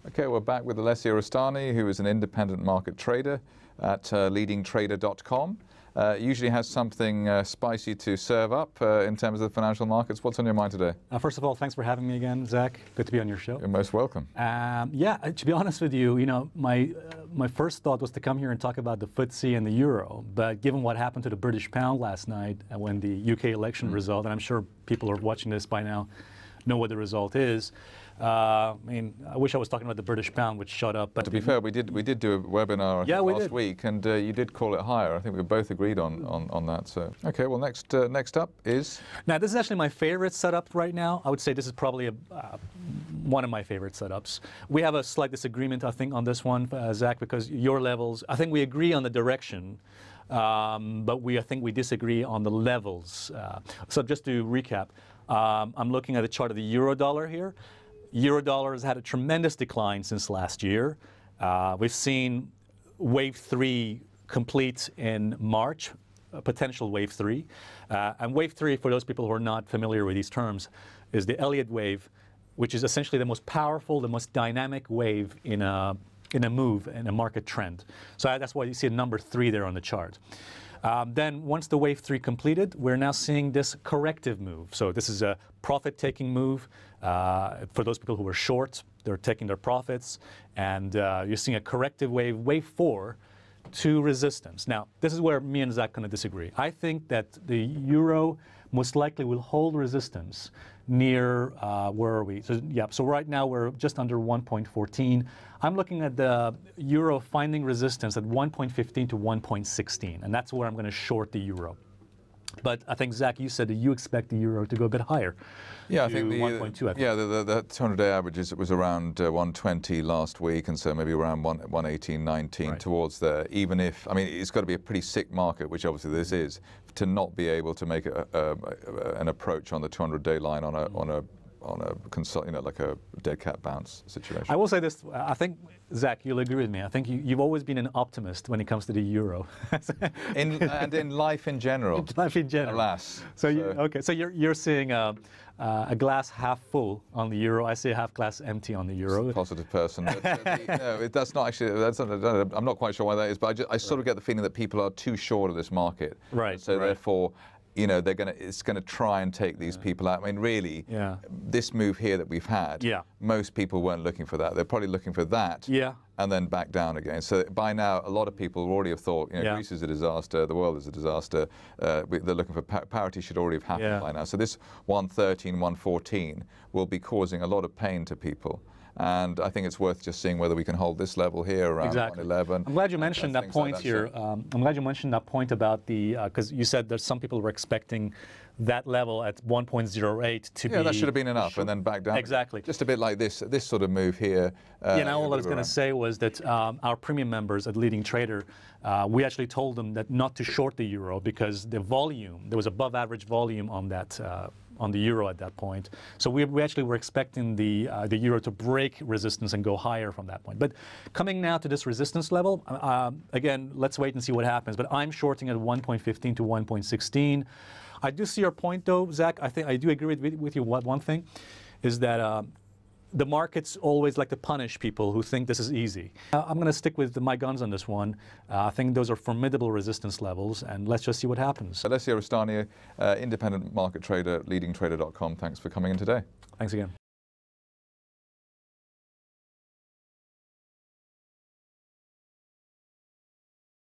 Okay, we're back with Alessia Rustani, who is an independent market trader at leadingtrader.com. Usually has something spicy to serve up in terms of the financial markets. What's on your mind today? First of all, thanks for having me again, Zach. Good to be on your show. You're most welcome. Yeah, to be honest with you, my first thought was to come here and talk about the FTSE and the euro. But given what happened to the British pound last night when the UK election result, and I'm sure people are watching this by now, know what the result is. I wish I was talking about the British pound, which shot up. But to be fair, we did do a webinar last week, and you did call it higher. I think we both agreed on that. So okay, well next up is. Now this is actually my favorite setup right now. I would say this is probably one of my favorite setups. We have a slight disagreement, I think, on this one, Zach, because your levels. I think we agree on the direction. But I think we disagree on the levels. So just to recap, I'm looking at a chart of the euro-dollar here. Euro-dollar has had a tremendous decline since last year. We've seen wave 3 complete in March, potential wave 3. And wave 3, for those people who are not familiar with these terms, is the Elliott wave, which is essentially the most powerful, the most dynamic wave in a move, in a market trend. So that's why you see a number 3 there on the chart. Then once the wave 3 completed, we're now seeing this corrective move. So this is a profit-taking move. For those people who are short, they're taking their profits. And you're seeing a corrective wave, wave 4, to resistance. Now, this is where me and Zach kind of disagree. I think that the euro most likely will hold resistance near, where are we? So, yeah, so right now we're just under 1.14. I'm looking at the euro finding resistance at 1.15 to 1.16, and that's where I'm going to short the euro. But I think, Zach, you said that you expect the euro to go a bit higher. Yeah, I think the 1.2. the 200-day averages, it was around 120 last week, and so maybe around 118, 19 right. Towards there. Even if, I mean, it's got to be a pretty sick market, which obviously this is, to not be able to make an approach on the 200-day line on a like a dead cat bounce situation. I will say this, I think, Zach, you'll agree with me. I think you've always been an optimist when it comes to the euro. and in life in general. In life in general. Alas. So you're seeing a glass half full on the euro. I see a half glass empty on the euro. Positive person. But, no, that's not actually, I'm not quite sure why that is, but I sort of get the feeling that people are too short of this market. Right. So therefore, it's going to try and take these people out. I mean, really, this move here that we've had, most people weren't looking for that. They're probably looking for that and then back down again. So by now, a lot of people already have thought, Greece is a disaster, the world is a disaster. They're looking for parity should already have happened by now. So this 113, 114 will be causing a lot of pain to people. And I think it's worth just seeing whether we can hold this level here around 111. I'm glad you mentioned that point here. I'm glad you mentioned that point about the, because you said that some people were expecting that level at 1.08 to be. Yeah, that should have been enough, and then back down. Exactly. Just a bit like this sort of move here. Now all I was going to say was that our premium members at Leading Trader, we actually told them that not to short the euro because the volume, there was above average volume on that. On the euro at that point. So we actually were expecting the euro to break resistance and go higher from that point. But coming now to this resistance level, again, let's wait and see what happens. But I'm shorting at 1.15 to 1.16. I do see your point, though, Zach. I think I do agree with you. One thing is that the markets always like to punish people who think this is easy. I'm going to stick with my guns on this one. I think those are formidable resistance levels, and let's just see what happens. Alessia Rustani, independent market trader, leadingtrader.com. Thanks for coming in today. Thanks again.